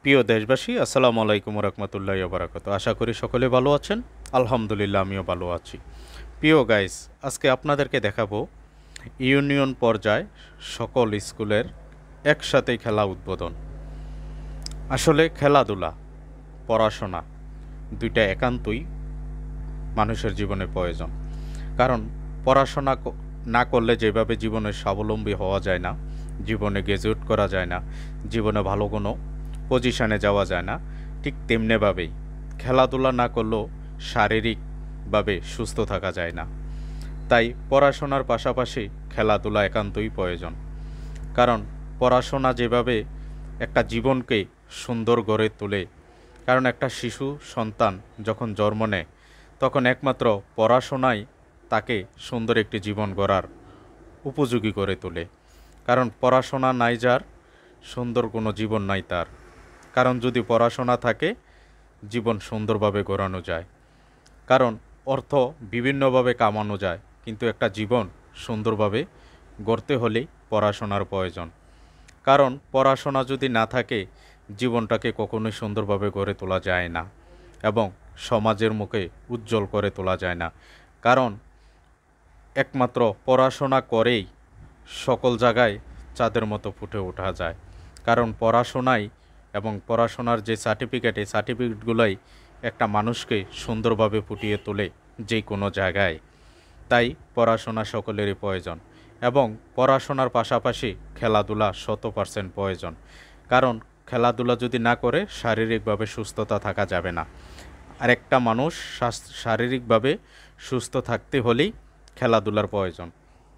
প্রিয় দেশবাসী, আসসালামু আলাইকুম রহমতুল্লাহি ওয়া বারাকাতু। আশা করি সকলে ভালো আছেন। আলহামদুলিল্লাহ, আমিও ভালো আছি। প্রিয় গাইস, আজকে আপনাদেরকে দেখাবো ইউনিয়ন পর্যায়ে সকল স্কুলের একসাথে খেলা উদ্বোধন। আসলে খেলাধুলা, পড়াশোনা দুইটা একান্তই মানুষের জীবনে প্রয়োজন। কারণ পড়াশোনা না করলে যেভাবে জীবনে স্বাবলম্বী হওয়া যায় না, জীবনে গ্র্যাজুয়েট করা যায় না, জীবনে ভালো কোনো পজিশনে যাওয়া যায় না, ঠিক তেমনিভাবেই খেলাধুলা না করলেও শারীরিকভাবে সুস্থ থাকা যায় না। তাই পড়াশোনার পাশাপাশি খেলাধুলা একান্তই প্রয়োজন। কারণ পড়াশোনা যেভাবে একটা জীবনকে সুন্দর গড়ে তোলে, কারণ একটা শিশু সন্তান যখন জন্ম নেয় তখন একমাত্র পড়াশোনাই তাকে সুন্দর একটি জীবন গড়ার উপযোগী করে তোলে। কারণ পড়াশোনা নাই যার, সুন্দর কোনো জীবন নাই তার। কারণ যদি পড়াশোনা থাকে, জীবন সুন্দরভাবে গড়ানো যায়। কারণ অর্থ বিভিন্নভাবে কামানো যায়, কিন্তু একটা জীবন সুন্দরভাবে গড়তে হলেই পড়াশোনার প্রয়োজন। কারণ পড়াশোনা যদি না থাকে, জীবনটাকে কখনোই সুন্দরভাবে গড়ে তোলা যায় না এবং সমাজের মুখে উজ্জ্বল করে তোলা যায় না। কারণ একমাত্র পড়াশোনা করেই সকল জায়গায় চাঁদের মতো ফুটে ওঠা যায়। কারণ পড়াশোনাই এবং পড়াশোনার যে সার্টিফিকেট, এই সার্টিফিকেটগুলোই একটা মানুষকে সুন্দরভাবে ফুটিয়ে তোলে যে কোনো জায়গায়। তাই পড়াশোনা সকলেরই প্রয়োজন এবং পড়াশোনার পাশাপাশি খেলাধুলা 100% প্রয়োজন। কারণ খেলাধুলা যদি না করে শারীরিকভাবে সুস্থতা থাকা যাবে না। আর একটা মানুষ শারীরিকভাবে সুস্থ থাকতে হলেই খেলাধুলার প্রয়োজন।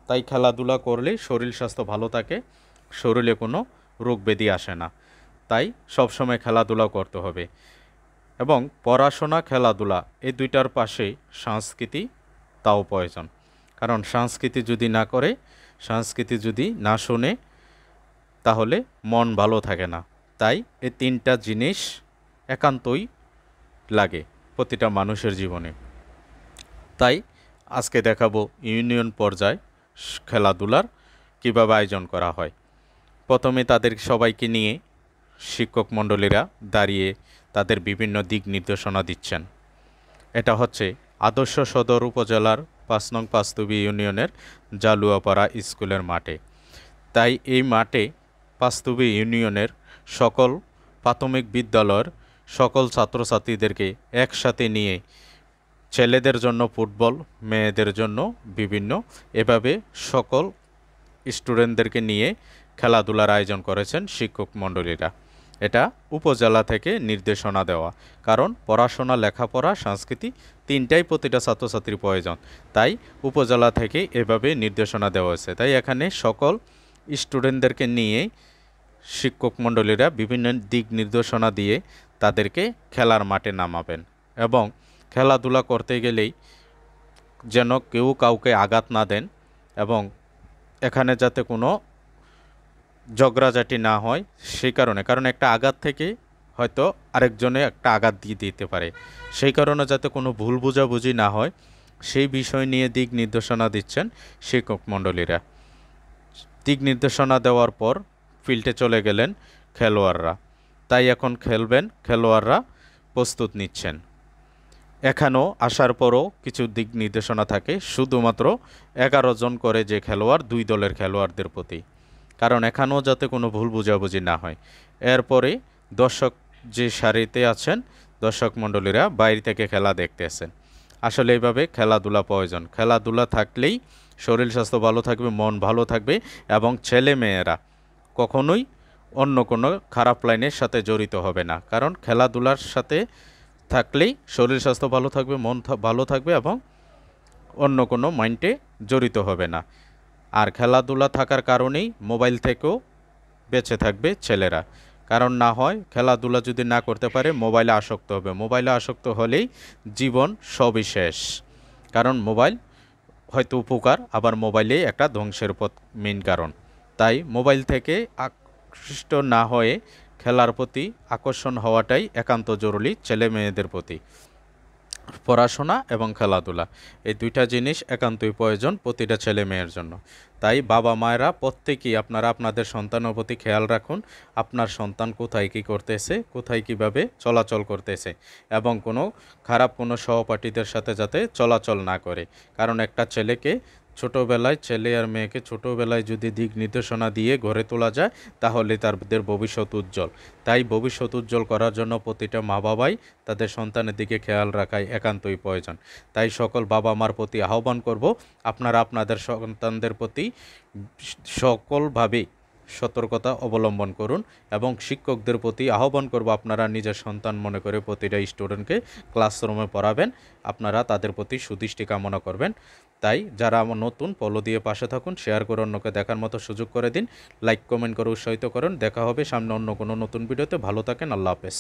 তাই খেলাধুলা করলে শরীর স্বাস্থ্য ভালো থাকে, শরীরে কোনো রোগ ব্যাধি আসে না। তাই সবসময় খেলাধুলা করতে হবে এবং পড়াশোনা খেলাধুলা এই দুইটার পাশে সংস্কৃতি তাও প্রয়োজন। কারণ সংস্কৃতি যদি না করে, সংস্কৃতি যদি না শোনে, তাহলে মন ভালো থাকে না। তাই এই তিনটা জিনিস একান্তই লাগে প্রতিটা মানুষের জীবনে। তাই আজকে দেখাবো ইউনিয়ন পর্যায়ে খেলাধুলার কীভাবে আয়োজন করা হয়। প্রথমে তাদের সবাইকে নিয়ে শিক্ষক মণ্ডলীরা দাঁড়িয়ে তাদের বিভিন্ন দিক নির্দেশনা দিচ্ছেন। এটা হচ্ছে আদর্শ সদর উপজেলার ৫ নং পাঁচতুবি ইউনিয়নের জালুয়াপাড়া স্কুলের মাঠে। তাই এই মাঠে পাঁচতুবি ইউনিয়নের সকল প্রাথমিক বিদ্যালয়ের সকল ছাত্রছাত্রীদেরকে একসাথে নিয়ে ছেলেদের জন্য ফুটবল, মেয়েদের জন্য বিভিন্ন, এভাবে সকল স্টুডেন্টদেরকে নিয়ে খেলাধুলার আয়োজন করেছেন শিক্ষক মণ্ডলীরা। এটা উপজেলা থেকে নির্দেশনা দেওয়া। কারণ পড়াশোনা, লেখাপড়া, সংস্কৃতি তিনটাই প্রতিটা ছাত্রছাত্রীর প্রয়োজন। তাই উপজেলা থেকে এভাবে নির্দেশনা দেওয়া হয়েছে। তাই এখানে সকল স্টুডেন্টদেরকে নিয়ে শিক্ষক মণ্ডলীরা বিভিন্ন দিক নির্দেশনা দিয়ে তাদেরকে খেলার মাঠে নামাবেন এবং খেলাধুলা করতে গেলেই যেন কেউ কাউকে আঘাত না দেন এবং এখানে যাতে কোনো ঝগড়াঝাটি না হয় সেই কারণ একটা আঘাত থেকে হয়তো আরেকজনে একটা আঘাত দিয়ে দিতে পারে। সেই কারণে যাতে কোনো ভুল বোঝাবুঝি না হয় সেই বিষয় নিয়ে দিক নির্দেশনা দিচ্ছেন শিক্ষক মণ্ডলীরা। দিক নির্দেশনা দেওয়ার পর ফিল্ডে চলে গেলেন খেলোয়াড়রা। তাই এখন খেলবেন, খেলোয়াড়রা প্রস্তুত নিচ্ছেন। এখানেও আসার পরও কিছু দিক নির্দেশনা থাকে, শুধুমাত্র 11 জন করে যে খেলোয়াড়, দুই দলের খেলোয়াড়দের প্রতি। কারণ এখানেও যাতে কোনো ভুল বোঝাবুঝি না হয়। এরপরে দর্শক যে সারিতে আছেন, দর্শক মণ্ডলীরা বাইরে থেকে খেলা দেখতেছেন। আসলে এইভাবে খেলাধুলা প্রয়োজন। খেলাধুলা থাকলেই শরীর স্বাস্থ্য ভালো থাকবে, মন ভালো থাকবে এবং ছেলে মেয়েরা কখনোই অন্য কোনো খারাপ লাইনের সাথে জড়িত হবে না। কারণ খেলাধুলার সাথে থাকলেই শরীর স্বাস্থ্য ভালো থাকবে, মন ভালো থাকবে এবং অন্য কোনো মাইন্ডে জড়িত হবে না। আর খেলাধুলা থাকার কারণেই মোবাইল থেকেও বেঁচে থাকবে ছেলেরা। কারণ না হয় খেলাধুলা যদি না করতে পারে মোবাইলে আসক্ত হবে। মোবাইলে আসক্ত হলেই জীবন সবই শেষ। কারণ মোবাইল হয়তো উপকার, আবার মোবাইলেই একটা ধ্বংসের পথ মেইন কারণ। তাই মোবাইল থেকে আকৃষ্ট না হয়ে খেলার প্রতি আকর্ষণ হওয়াটাই একান্ত জরুরি ছেলে মেয়েদের প্রতি। পড়াশোনা এবং খেলাধুলা, এই দুইটা জিনিস একান্তই প্রয়োজন প্রতিটা ছেলে মেয়ের জন্য। তাই বাবা মায়েরা প্রত্যেকেই আপনারা আপনাদের সন্তানের প্রতি খেয়াল রাখুন, আপনার সন্তান কোথায় কী করতেছে, কোথায় কিভাবে চলাচল করতেছে, এবং খারাপ কোনো সহপাঠীদের সাথে যাতে চলাচল না করে। কারণ একটা ছেলেকে ছোটোবেলায়, ছেলে আর মেয়েকে ছোটোবেলায় যদি দিক নির্দেশনা দিয়ে গড়ে তোলা যায়, তাহলে তাদের ভবিষ্যৎ উজ্জ্বল। তাই ভবিষ্যৎ উজ্জ্বল করার জন্য প্রতিটা মা বাবাই তাদের সন্তানের দিকে খেয়াল রাখাই একান্তই প্রয়োজন। তাই সকল বাবা মার প্রতি আহ্বান করব, আপনারা আপনাদের সন্তানদের প্রতি সকলভাবে সতর্কতা অবলম্বন করুন, এবং শিক্ষকদের প্রতি আহ্বান করব আপনারা নিজের সন্তান মনে করে প্রতিটা স্টুডেন্টকে ক্লাসরুমে পড়াবেন, আপনারা তাদের প্রতি সুদৃষ্টি কামনা করবেন। তাই যারা আমার নতুন, ফলো দিয়ে পাশে থাকুন, শেয়ার করে অন্যকে দেখার মতো সুযোগ করে দিন, লাইক কমেন্ট করে উৎসাহিত করুন। দেখা হবে সামনে অন্য কোনো নতুন ভিডিওতে। ভালো থাকেন, আল্লাহ হাফেজ।